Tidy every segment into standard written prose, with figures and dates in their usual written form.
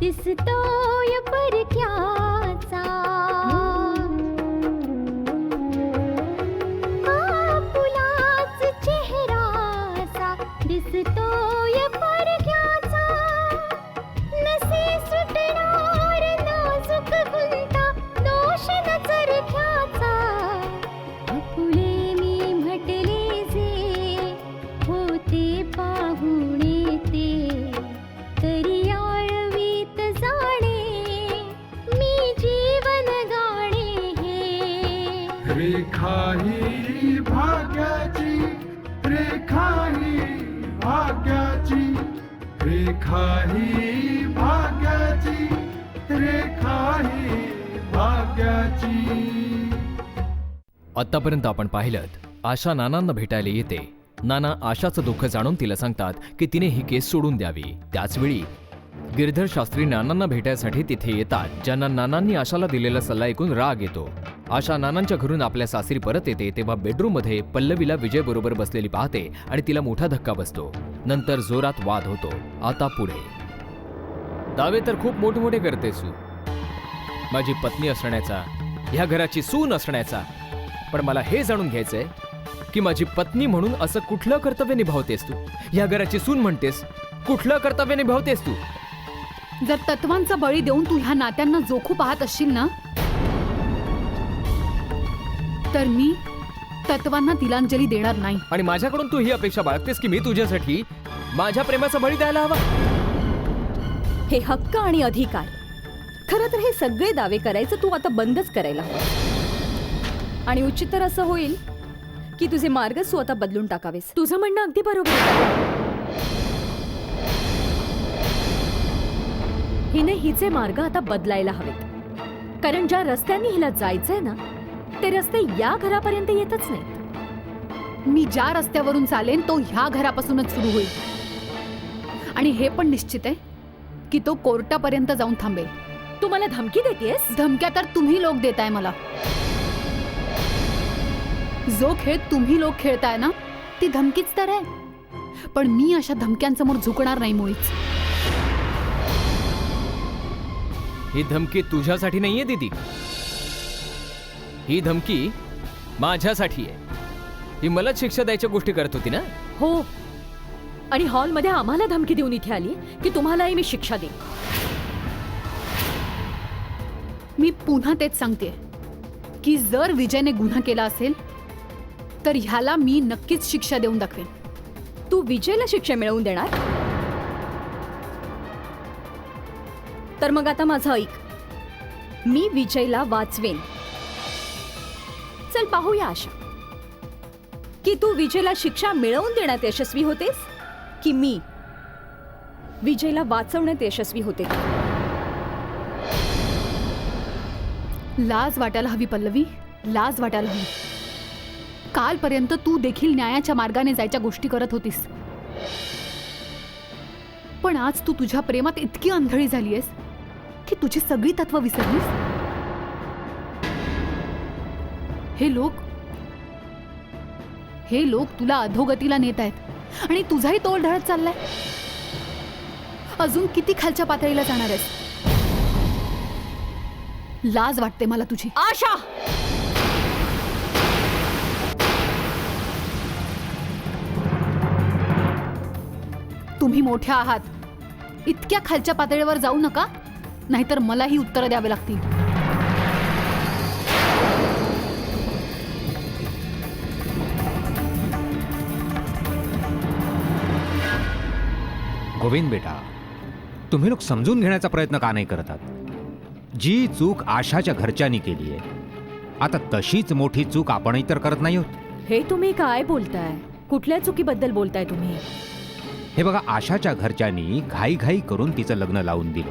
दिसतोय परक्याचा फुलाच चेहराचा दिसतोय परक्याचा नसे सुटणार नाजूक गुंता दोष न चरख्याचा फुले मी म्हटले जे होते पाहुणे ते तरी रेखा ही भाग्याची, रेखा ही भाग्याची, रेखा ही भाग्याची, रेखा ही भाग्याची. आतापर्यंत आपण पाहिलं आशा नानांना भेटायला येते. नाना आशाचं दुःख जाणून तिला सांगतात की तिने ही केस सोडून द्यावी. त्याचवेळी गिरधर शास्त्री नानांना भेटायसाठी तिथे येतात, ज्यांना नानांनी आशाला दिलेला सल्ला ऐकून राग येतो. आशा नानांच्या घरून आपल्या सासरी परत येते तेव्हा बेडरूम मध्ये पल्लवीला विजय बरोबर बसलेली पाहते आणि तिला मोठा धक्का बसतो. नंतर जोरात वाद होतो. आता पुढे दावे तर खूप मोठमोठे करतेस तू, माझी पत्नी असण्याचा, ह्या घराची सून असण्याचा, पण मला हे जाणून घ्यायचंय की माझी पत्नी म्हणून असं कुठलं कर्तव्य निभावतेस तू? ह्या घराची सून म्हणतेस, कुठलं कर्तव्य निभावतेस तू? जर तत्वांचा बळी देऊन तू ह्या नात्यांना जोखू पाहत असशील ना, तर मी तत्वांना तिलांजली देणार नाही. आणि माझ्याकडून तू ही अपेक्षा बाळगतेस की मी तुझ्यासाठी माझ्या प्रेमाचा बळी द्यायला हवा? हे हक्क आणि अधिकार, खरं तर हे सगळे दावे करायचं तू आता बंदच करायला हवं. आणि उचित तर असं होईल की तुझे मार्ग तू आता बदलून टाकावेस. तुझं म्हणणं अगदी बरोबर आहे. हिने हिचे मार्ग आता बदलायला हवेत, कारण ज्या रस्त्यांनी हिला जायचंय ना ते रस्ते या घरापर्यंत येतच नाहीत. मी ज्या रस्त्यावरून चालेन तो ह्या घरापासूनच सुरू होईल. आणि हे पण निश्चित आहे की तो कोर्टापर्यंत जाऊन थांबेल. तू मला धमकी देतेस? धमक्या तर तुम्ही लोक देताय मला. जो खेळ तुम्ही लोक खेळताय ना ती धमकीच तर आहे, पण मी अशा धमक्यांसमोर झुकणार नाही मुळीच. ही धमकी तुझ्यासाठी नाहीये दीदी, ही धमकी माझ्यासाठी आहे. ही मलाच शिक्षा द्यायच्या गोष्टी करत होती ना? हो, आणि हॉलमध्ये आम्हाला धमकी देऊन इथे आली की तुम्हालाही मी शिक्षा देईन. मी पुन्हा तेच सांगते की जर विजयने गुन्हा केला असेल तर ह्याला मी नक्कीच शिक्षा देऊन दाखवेन. तू विजयला शिक्षा मिळवून देणार? तर मग आता माझं ऐक, मी विजयला वाचवेन. चल पाहूया आशा की तू विजयला शिक्षा मिळवून देण्यात यशस्वी होतेस की मी विजयला वाचवण्यात यशस्वी होते. लाज वाटायला हवी पल्लवी, लाज वाटायला हवी. कालपर्यंत तू देखील न्यायाच्या मार्गाने जायच्या गोष्टी करत होतीस, पण आज तू तुझ्या प्रेमात इतकी आंधळी झालीयस की तुझी सगळी तत्व विसरलीस. हे लोक तुला अधोगतीला नेत आहेत आणि तुझाही तोल ढळत चाललाय. अजून किती खालच्या पातळीला जाणार आहेस? लाज वाटते मला तुझी. आशा, तुम्ही मोठ्या आहात, इतक्या खालच्या पातळीवर जाऊ नका. नाहीतर मलाही उत्तरं द्यावे लागतील. गोविंद बेटा, तुम्ही लोक समजून घेण्याचा प्रयत्न का नाही करतात? जी चूक आशाच्या घरच्यांनी केली आहे, आता तशीच मोठी चूक आपणही तर करत नाही आहोत. हे तुम्ही काय बोलताय? कुठल्या चुकीबद्दल बोलताय तुम्ही? हे बघा, आशाच्या घरच्यांनी घाई करून तिचं लग्न लावून दिलं.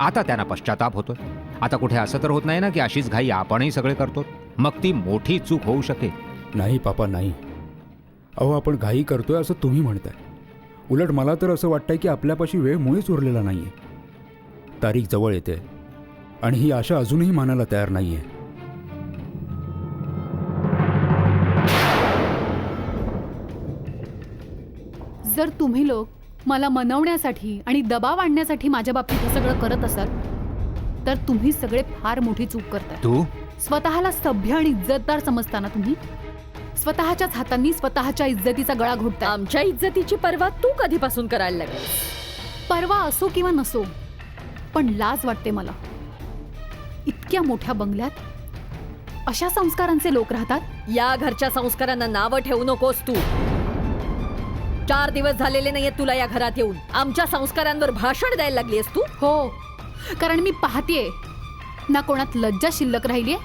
आता त्यांना पश्चाताप होतोय. आता कुठे असं तर होत नाही ना की अशीच घाई आपणही सगळे करतो, मग ती मोठी चूक होऊ शकेल. नाही पापा, नाही. अहो, आपण घाई करतोय असं तुम्ही म्हणताय. उलट मला तर असं वाटतंय की आपल्यापाशी वेळ मुळीच उरलेला नाहीये. तारीख जवळ येते आणि ही आशा अजूनही मानायला तयार नाहीये. जर तुम्ही लोक मला मनवण्यासाठी आणि दबाव आणण्यासाठी माझ्या बाबतीत हे सगळं करत असाल तर तुम्ही सगळे फार मोठी चूक करताय. तू स्वतःला सभ्य आणि इज्जतदार समजताना तुम्ही स्वतःच्याच हातांनी स्वतःच्या इज्जतीचा गळा घोटताय. आमच्या इज्जतीची पर्वा तू कधीपासून करायला लागली? परवा असो किंवा नसो, पण लाज वाटते मला. इतक्या मोठ्या बंगल्यात अशा संस्कारांचे लोक राहतात. या घरच्या संस्कारांना नावं ठेवू नकोस तू. 4 दिवस झालेले नाहीये तुला या घरात येऊन. आमच्या संस्कारांवर भाषण द्यायला लागलीस तू. हो, कारण मी पाहतेय ना कोणात लज्जा शिल्लक राहिलीये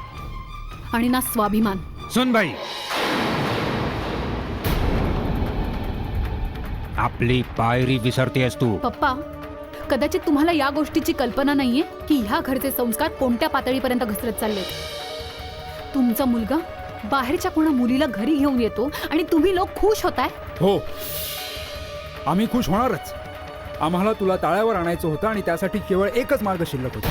आणि ना स्वाभिमान. सुन बाई, आपली पायरी विसरतेस तू. पप्पा, कदाचित तुम्हाला या गोष्टीची कल्पना नाहीये की ह्या घरचे संस्कार कोणत्या पातळीपर्यंत घसरत चाललेत. तुमचा मुलगा बाहेरच्या कोणा मुलीला घरी घेऊन येतो आणि तुम्ही लोक खुश होताय. हो, आम्ही खुश होणारच. आम्हाला तुला ताळ्यावर आणायचं होतं आणि त्यासाठी केवळ एकच मार्ग शिल्लक होता.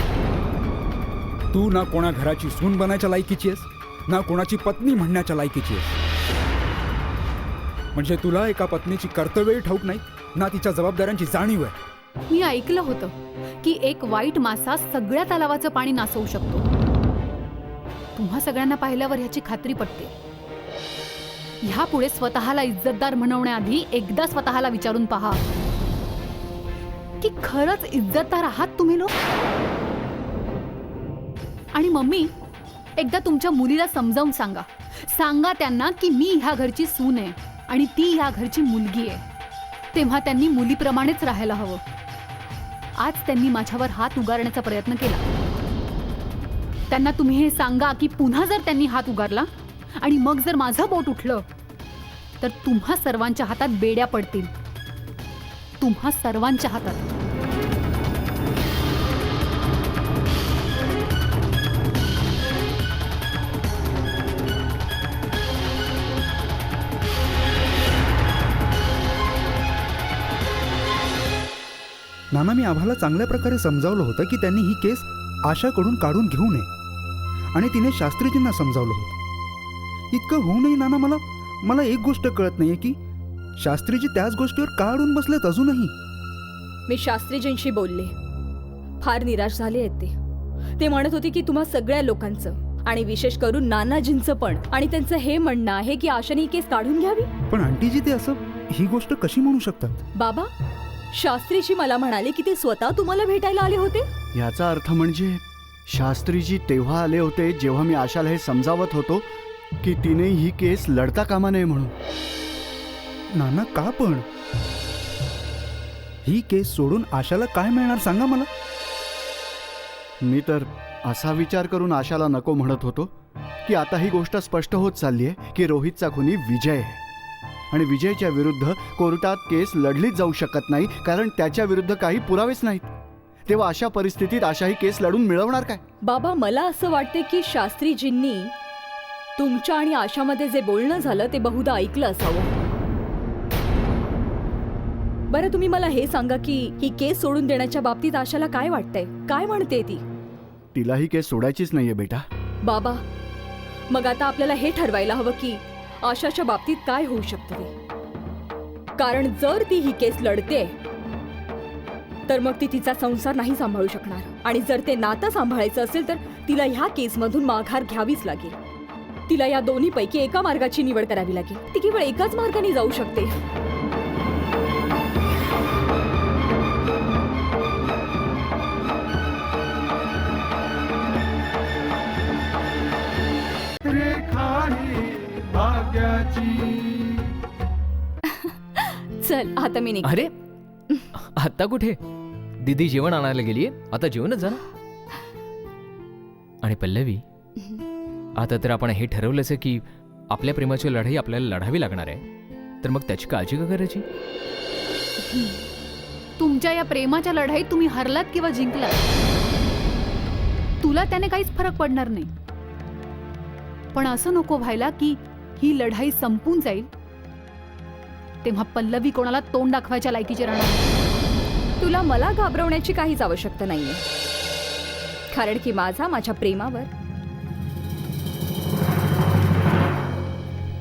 तू ना कोणा घराची सून बनायच्या लायकीची आहेस, ना कोणाची पत्नी म्हणण्याच्या लायकीची आहेस. म्हणजे तुला एका पत्नीची कर्तव्यही ठाऊक नाही, ना तिच्या जबाबदाऱ्यांची जाणीव आहे. मी ऐकलं होतं की एक वाईट मासा सगळ्या तलावाचं पाणी नासवू शकतो. तुम्हा सगळ्यांना पाहिल्यावर ह्याची खात्री पटते. ह्यापुढे स्वतःला इज्जतदार म्हणवण्याआधी एकदा स्वतःला विचारून पहा की खरंच इज्जतदार आहात तुम्ही लोक. आणि मम्मी, एकदा तुमच्या मुलीला समजावून सांगा त्यांना की मी ह्या घरची सून आहे आणि ती ह्या घरची मुलगी आहे. तेव्हा त्यांनी मुलीप्रमाणेच राहायला हवं. आज त्यांनी माझ्यावर हात उगारण्याचा प्रयत्न केला. त्यांना तुम्ही हे सांगा की पुन्हा जर त्यांनी हात उगारला आणि मग जर माझं बोट उठलं तर तुम्हा सर्वांच्या हातात बेड्या पडतील. तुम्हा सर्वांच्या हातात. नाना, मी आम्हाला चांगल्या प्रकारे समजावलं होतं की त्यांनी ही केस आशाकडून काढून घेऊ नये आणि तिने शास्त्रीजींना समजावलं होतं. इतकं होऊनही नाना, मला एक गोष्ट कळत नाहीये की शास्त्रीजी त्याच गोष्टीवर का अडून बसलेत अजूनही. मी शास्त्रीजींशी बोलले. फार निराश झाले आहेत ते म्हणत होते की तुम्हा सगळ्या लोकांचं आणि विशेष करून नानाजींचं पण, आणि त्यांचं हे म्हणणं आहे की आशाने ही केस काढून घ्यावी. पण आंटीजी, ते असं ही गोष्ट कशी म्हणू शकतात? बाबा, शास्त्रीजी मला म्हणाले की ते स्वतः तुम्हाला भेटायला आले होते. याचा अर्थ म्हणजे शास्त्रीजी तेव्हा आले होते जेव्हा मी आशाला हे समजावत होतो की तिने ही केस लढता कामा नये म्हणून. नाना, का पण? ही केस सोडून आशाला काय मिळणार सांगा मला. मी तर असा विचार करून आशाला नको म्हणत होतो की आता ही गोष्ट स्पष्ट होत चालली आहे की रोहितचा खुनी विजय आहे आणि विजयच्या विरुद्ध कोर्टात केस लढलीच जाऊ शकत नाही कारण त्याच्या विरुद्ध काही पुरावेच नाहीत. तेव्हा अशा परिस्थितीत आशा ही केस लढून मिळवणार काय? बाबा, मला असं वाटते की शास्त्रीजींनी तुमच्या आणि आशामध्ये जे बोलणं झालं ते बहुधा ऐकलं असावं. बरं, तुम्ही मला हे सांगा की ही केस सोडून देण्याच्या बाबतीत आशाला काय वाटतंय? काय म्हणते ती? तिला ही केस सोडायचीच नाहीये बेटा. बाबा, मग आता आपल्याला हे ठरवायला हवं की आशाच्या बाबतीत काय होऊ शकतं ते. कारण जर ती ही केस लढते तर मग ती तिचा संसार नाही सांभाळू शकणार, आणि जर ते नातं सांभाळायचं असेल तर तिला ह्या केसमधून माघार घ्यावीच लागेल. तिला या दोन्हीपैकी एका मार्गाची निवड करावी लागेल. ती केवळ एकाच मार्गाने जाऊ शकते. चल आता मी निघ. अरे आता कुठे? दीदी जेवण आणायला गेलीये, आता जेवणच जा ना. आणि पल्लवी, आता तर आपण हे ठरवलंच आहे की आपल्या प्रेमाची लढाई आपल्याला लढावी लागणार आहे, तर मग त्याची काळजी का करायची? तुमच्या या प्रेमाच्या लढाईत तुम्ही हरलात किंवा जिंकलात, तुला त्याने काहीच फरक पडणार नाही. पण असं नको व्हायला की ही लढाई संपून जाईल तेव्हा पल्लवी कोणाला तोंड दाखवायच्या लायकीची राहणार नाही. तुला मला घाबरवण्याची काहीच आवश्यकता नाहीये, कारण की माझ्या प्रेमावर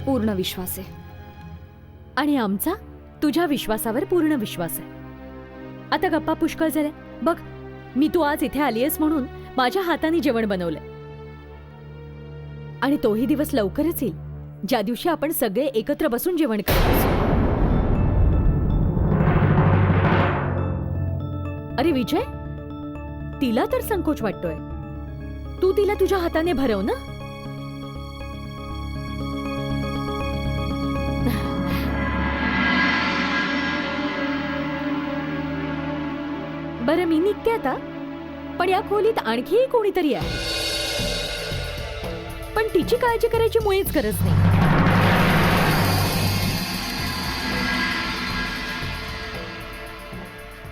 पूर्ण विश्वास आहे. आणि आमचा तुझ्या विश्वासावर पूर्ण विश्वास आहे. आता गप्पा पुष्कळ झाल्या. बघ, मी तू आज इथे आलीयस म्हणून माझ्या हाताने जेवण बनवलंय. आणि तोही दिवस लवकरच येईल ज्या दिवशी आपण सगळे एकत्र बसून जेवण करत असू. अरे विजय, तिला तर संकोच वाटतोय. तू तिला तुझ्या हाताने भरव ना. बरं, मी निघते आता. पण या खोलीत आणखी कोणीतरी आहे, पण तिची काळजी करायची मुळीच गरज नाही.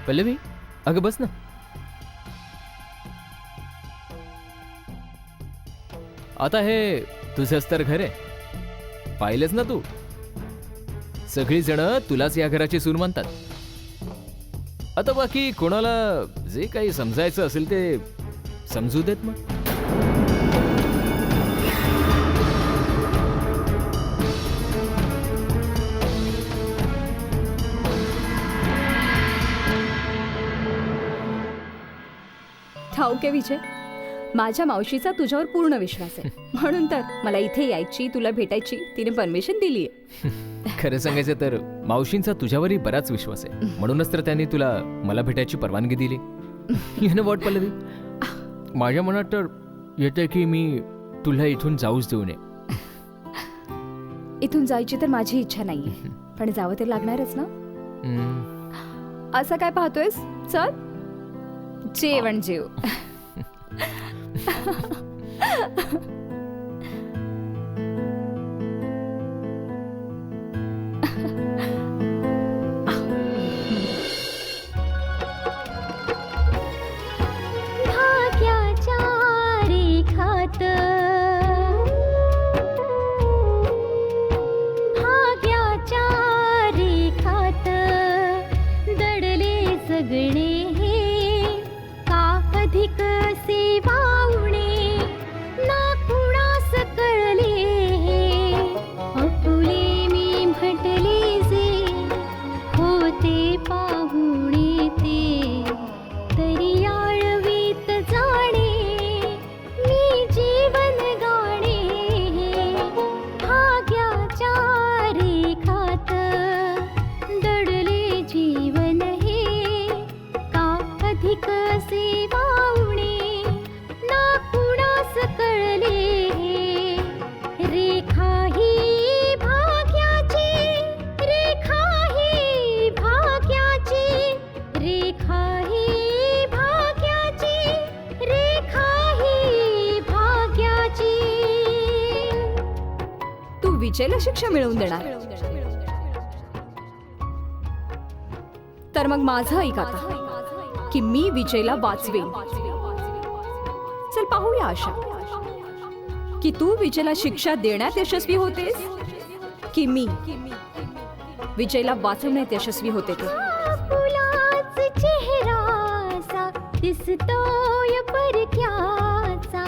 पल्लवी, अगं बस ना. आता हे तुझंच तर घर आहे, पाहिलंच ना तू. सगळी जण तुलाच या घराची सून म्हणतात. आता बाकी कोणाला जे काही समजायचं असेल ते समजू देत मग. ठाऊक आहे विजय, माझ्या मावशीचा तुझ्यावर पूर्ण विश्वास आहे, म्हणून तर मला इथे यायची, तुला भेटायची तिने परमिशन दिलीये. खरं सांगायचं तर मावशींचा तुझ्यावरही बराच विश्वास आहे, म्हणूनच तर त्यांनी तुला मला भेटायची परवानगी दिली. यू नो व्हॉट पल्लवी, माझ्या मनात तर येतंय की मी तुला इथून जाऊच देऊ नये. इथून जायची तर माझी इच्छा नाहीये, पण जावं ते लागणारच ना. असं काय पाहतोयस? चल जेवण जेव. भाग्याच्या रेखात दडले जगणे हे का अधिक सेवावणे ना कुणास कळले हे. अपुले मी म्हटले जे होते पाहुणे ते तरी आळवीत जाणे मी जीवन गाणे हे. भाग्याच्या रेखात दडले जीवन हे का अधिक सेवावणे ना कुणास कळले हे. रेखा ही भाग्याची, रेखा ही भाग्याची, रेखा ही भाग्याची, रेखा ही भाग्याची. तू विजयला शिक्षा मिळवून देणार तर मग माझं ऐक आता की मी विजयला वाचवेन. चल पाहूया आशा की तू विजयला शिक्षा देण्यात यशस्वी होतेस की मी विजयला वाचवण्यात यशस्वी होते ते. फुलाच चेहरासा दिसतोय परक्याचा.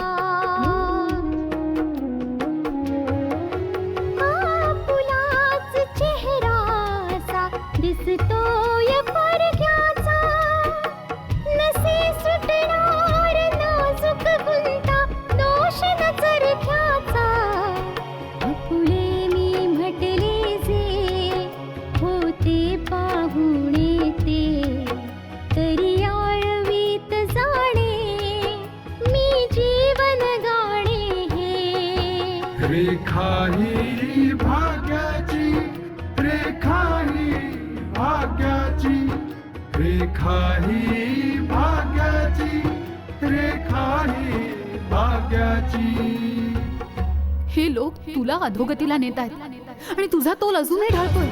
फुलाच चेहरासा दिसतोय परक्याचा. नसे सुटणार नाजूक गुंता दोष न चरख्याचा. फुले मी म्हटले जे होते पाहुणे ते तरी आळवीत जाणे रेखा ही भाग्याची, रेखा ही भाग्याची, रेखा ही भाग्याची, रेखा ही भाग्याची. हे लोक तुला अधोगतीला नेत आहेत आणि तुझा तोल अजूनही ढळतोय.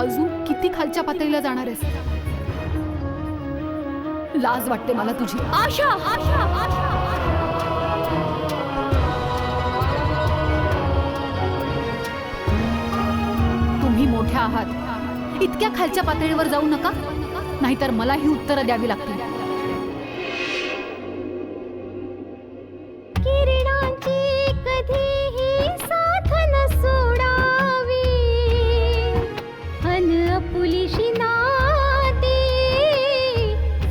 अजून किती खालच्या पातळीला जाणार आहेस? लाज वाटते मला तुझी. आशा आशा आशा तुम्ही मोठ्या आहात, इतक्या खालच्या पातळीवर जाऊ नका, नाहीतर मला ही उत्तरं द्यावी लागतील. किरणांची कधीही साथ न सोडावी, अन आपुलीशी नाती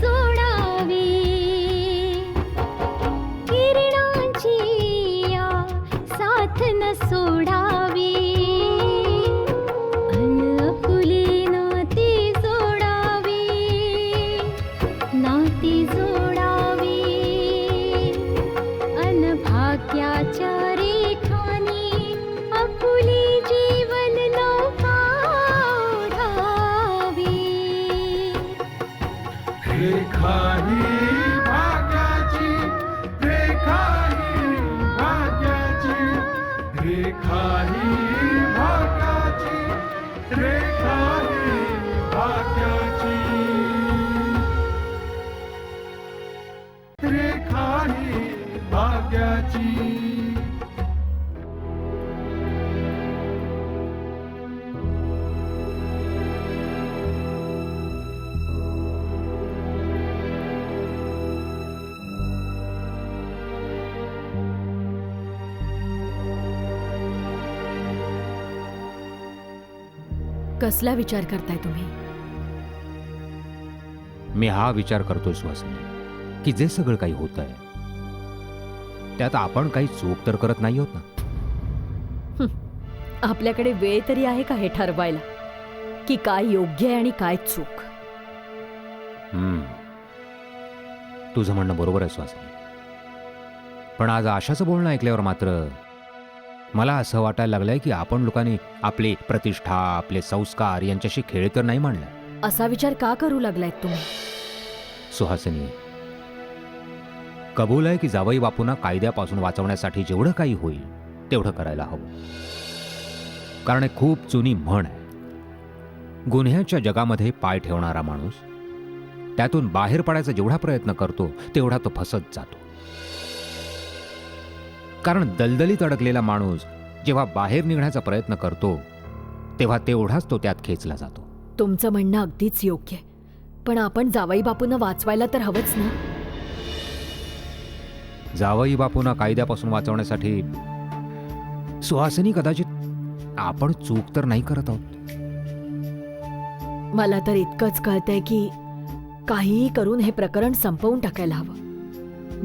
जोडावी. किरणांची या साथ न सोडावी, अन आपुली नाती जोडावी, नाती जोडावी. अन भाग्याच्या रेखानी आपुली जीवन नौका ओढावी. रेखा ही भाग्याची, रेखा ही भाग्याची, रेखा ही भाग्याची, रेखा ही भाग्याची, रेखा ही भाग्याची. कसला विचार करताय तुम्ही? मी हा विचार करतोय सुहासिनी की जे सगळं काही होत आहे त्यात आपण काही चूक तर करत नाही आहोत ना. आपल्याकडे वेळ तरी आहे का हे ठरवायला की काय योग्य आहे आणि काय चूक? तुझं म्हणणं बरोबर आहे सुहासिनी, पण आज आशाचं बोलणं ऐकल्यावर मात्र मला असं वाटायला लागलंय की आपण लोकांनी आपली प्रतिष्ठा, आपले संस्कार यांच्याशी खेळ तर नाही मांडलाय. असा विचार का करू लागलायत तुम्ही? सुहासिनी, कबूल आहे की जावई बापूंना कायद्यापासून वाचवण्यासाठी जेवढं काही होईल तेवढं करायला हवं. कारण एक खूप जुनी म्हण आहे, गुन्ह्याच्या जगामध्ये पाय ठेवणारा माणूस त्यातून बाहेर पडायचा जेवढा प्रयत्न करतो तेवढा तो फसत जातो. कारण दलदलीत अडकलेला माणूस जेव्हा बाहेर निघण्याचा प्रयत्न करतो तेव्हा तेवढाच तो त्यात खेचला जातो. तुमचं म्हणणं अगदीच योग्य आहे, पण आपण जावई बापूंना वाचवायला तर हवंच ना. जावई बापूंना कायद्यापासून वाचवण्यासाठी सुहासिनी कदाचित आपण चूक तर नाही करत आहोत. मला तर इतकंच कळतंय की काहीही करून हे प्रकरण संपवून टाकायला हवं.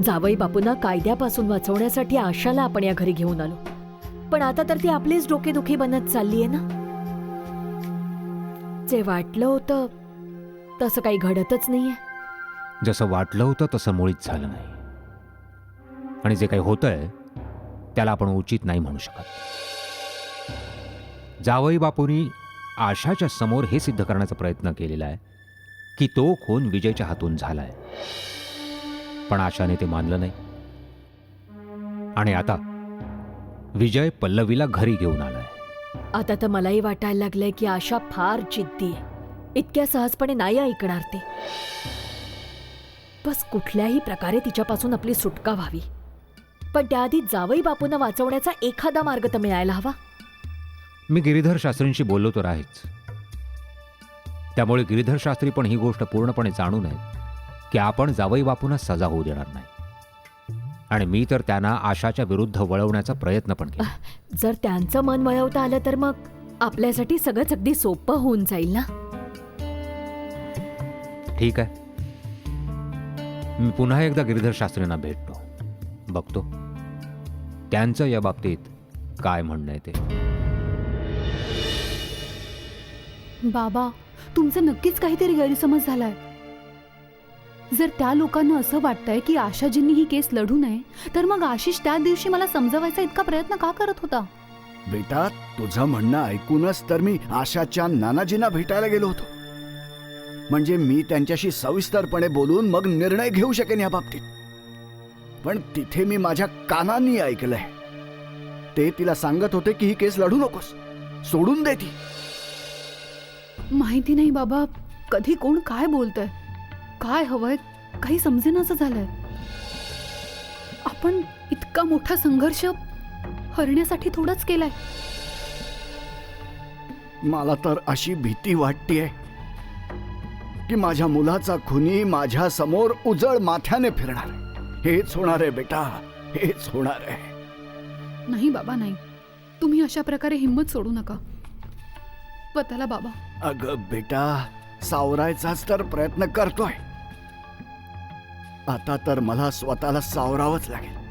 जावई बापूंना कायद्यापासून वाचवण्यासाठी आशाला आपण या घरी घेऊन आलो, पण आता तर ती आपलीच डोकेदुखी बनत चाललीये ना. जे वाटलं होतं तसं काही घडतच नाहीये. जसं वाटलं होतं तसं मुळीच झालं नाही, आणि जे काही होतंय त्याला आपण उचित नाही म्हणू शकत. जावई बापूंनी आशाच्या समोर हे सिद्ध करण्याचा प्रयत्न केलेला आहे की तो खून विजयच्या हातून झालाय, पण आशाने ते मानलं नाही. आणि आता विजय पल्लवीला घरी घेऊन आलाय. आता तर मलाही वाटायला लागलंय की आशा फार जिद्दी आहे, इतक्या सहजपणे नाही ऐकणार ती. बस कुठल्याही प्रकारे तिच्यापासून आपली सुटका व्हावी, पण त्याआधी जावई बापूंना वाचवण्याचा एखादा मार्ग तर मिळायला हवा. मी गिरीधर शास्त्रींशी बोललो तर आहेच, त्यामुळे गिरीधर शास्त्री पण ही गोष्ट पूर्णपणे जाणून आहेत की आपण जावई बापूंना सजा होऊ देणार नाही. आणि मी तर त्यांना आशाच्या विरुद्ध वळवण्याचा प्रयत्न पण केला. जर त्यांचं मन वळवता आलं तर मग आपल्यासाठी सगळंच अगदी सोपं होऊन जाईल ना. ठीक आहे, मी पुन्हा एकदा गिरीधर शास्त्रींना भेटतो, बघतो त्यांचं या बाबतीत काय म्हणणं आहे ते. बाबा, तुमचं नक्कीच काहीतरी गैरसमज झालाय. जर त्या लोकांना असं वाटतंय की आशाजींनी ही केस लढू नये, तर मग आशिष त्या दिवशी मला समजवायचा इतका प्रयत्न का करत होता? बेटा, तुझं म्हणणं ऐकूनच तर मी आशाच्या नानाजींना भेटायला गेलो होतो. म्हणजे मी त्यांच्याशी सविस्तरपणे बोलून मग निर्णय घेऊ शकेन या बाबतीत. पण तिथे मी माझ्या कानांनी ऐकलंय, ते तिला सांगत होते की ही केस लढू नकोस, सोडून दे ती. माहिती नाही बाबा, कधी कोण काय बोलतंय, काय हवंय, काही समजेनासं झालंय. आपण इतका मोठा संघर्ष हरण्यासाठी थोडाच केलाय. मला तर अशी भीती वाटतेय की माझ्या मुलाचा खुनी माझ्या समोर उजळ माथ्याने फिरणार. हेच होणार आहे बेटा, हेच होणार आहे. नाही बाबा, नाही. तुम्ही अशा प्रकारे हिंमत सोडू नका. स्वतःला बाबा. अगं बेटा, सावरायचाच तर प्रयत्न करतोय. आता तर मला स्वतःला सावरावंच लागेल.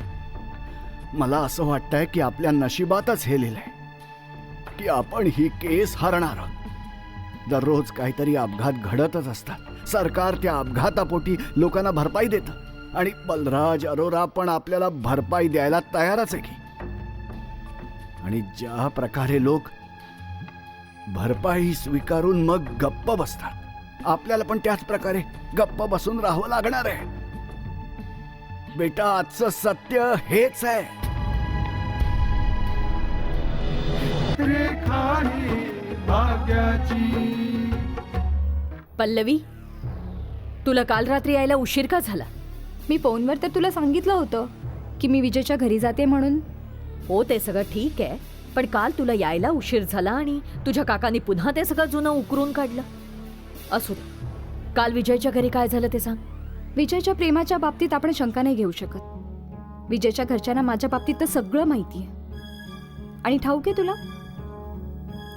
मला असं वाटतंय की आपल्या नशिबातच हे लिहिलंय की आपण ही केस हरणार आहोत. दररोज काहीतरी अपघात घडतच असतात. सरकार त्या अपघातापोटी लोकांना भरपाई देतं आणि बलराज अरोरा पण आपल्याला भरपाई द्यायला तयारच आहे की. आणि ज्या प्रकारे लोक भरपाई स्वीकारून मग गप्प बसतात, आपल्याला पण त्याच प्रकारे गप्प बसून राहावं लागणार आहे. बेटा, आजचं सत्य हेच आहे. रेखा ही भाग्याची. पल्लवी, तुला काल रात्री यायला उशीर का झाला? मी फोनवर तर तुला सांगितलं होतं की मी विजयच्या घरी जाते म्हणून. हो, ते सगळं ठीक आहे, पण काल तुला यायला उशीर झाला आणि तुझ्या काकांनी पुन्हा ते सगळं जुनं उकरून काढलं. असू दे, काल विजयच्या घरी काय झालं ते सांग. विजयच्या प्रेमाच्या बाबतीत आपण शंका नाही घेऊ शकत. विजयच्या घरच्यांना माझ्या बाबतीत तर सगळं माहिती आहे. आणि ठाऊक आहे तुला,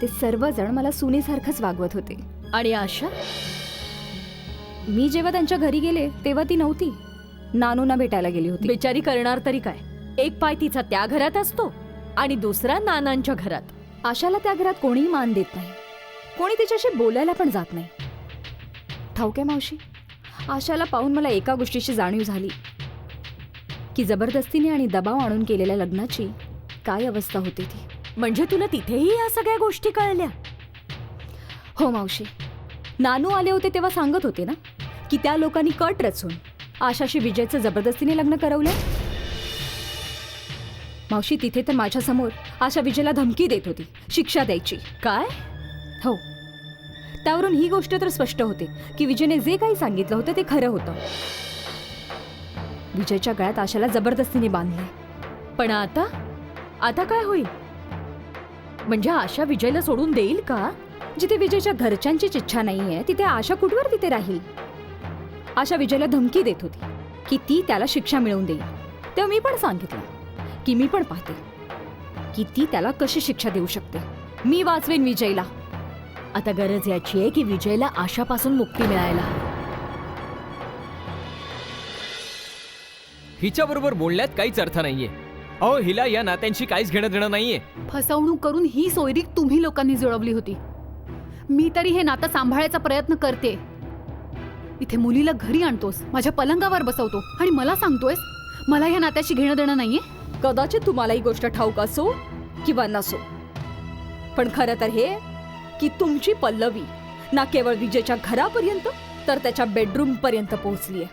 ते सर्वजण मला सुनेसारखंच वागवत होते. आणि आशा? मी जेव्हा त्यांच्या घरी गेले तेव्हा ती नव्हती. नानूंना भेटायला गेली होती. बिचारी करणार तरी काय? एक पाय तिचा त्या घरात असतो आणि दुसरा नानांच्या घरात. आशाला त्या घरात कोणीही मान देत नाही, कोणी तिच्याशी बोलायला पण जात नाही. ठाऊक आहे मावशी, आशाला पाहून मला एका गोष्टीची जाणीव झाली की जबरदस्तीने आणि दबाव आणून केलेल्या लग्नाची काय अवस्था होती ती. म्हणजे तुला तिथेही या सगळ्या गोष्टी कळल्या? हो मावशी, नानू आले होते तेव्हा सांगत होते ना की त्या लोकांनी कट रचून आशाशी विजयचं जबरदस्तीने लग्न करवलं. मावशी, तिथे तर माझ्या समोर आशा विजयला धमकी देत होती, शिक्षा द्यायची. काय? हो, त्यावरून ही गोष्ट तर स्पष्ट होते की विजयने जे काही सांगितलं होतं ते खरं होतं. विजयच्या गळ्यात आशाला जबरदस्तीने बांधले. पण आता काय होईल? म्हणजे आशा विजयला सोडून देईल का? जिथे विजयच्या घरच्यांचीच इच्छा नाहीये तिथे आशा कुठवर तिथे राहील. आशा विजयला धमकी देत होती की ती त्याला शिक्षा मिळवून देईल. तेव्हा मी पण सांगितलं की मी पण पाहते की ती त्याला कशी शिक्षा देऊ शकते. मी वाचवेन विजयला. आता गरज याची आहे की विजयला आशापासून मुक्ती मिळायला. हिच्याबरोबर बोलण्यात काहीच अर्थ नाहीये. अहो, हिला या नात्यांशी काहीच घेणं देणं नाहीये. फसवणूक करून ही सोयरीक तुम्ही लोकांनी जुळवली होती. मी तरी हे नातं सांभाळायचा प्रयत्न करते. इथे मुलीला घरी आणतोस, माझ्या पलंगावर बसवतो आणि मला सांगतोयस मला या नात्याशी घेणं देणं नाहीये. कदाचित तुम्हाला ही गोष्ट ठाऊक असो किंवा नसो, पण खरं तर हे की तुमची पल्लवी ना केवळ विजयच्या घरापर्यंत तर त्याच्या बेडरूम पर्यंत पोहोचलीये.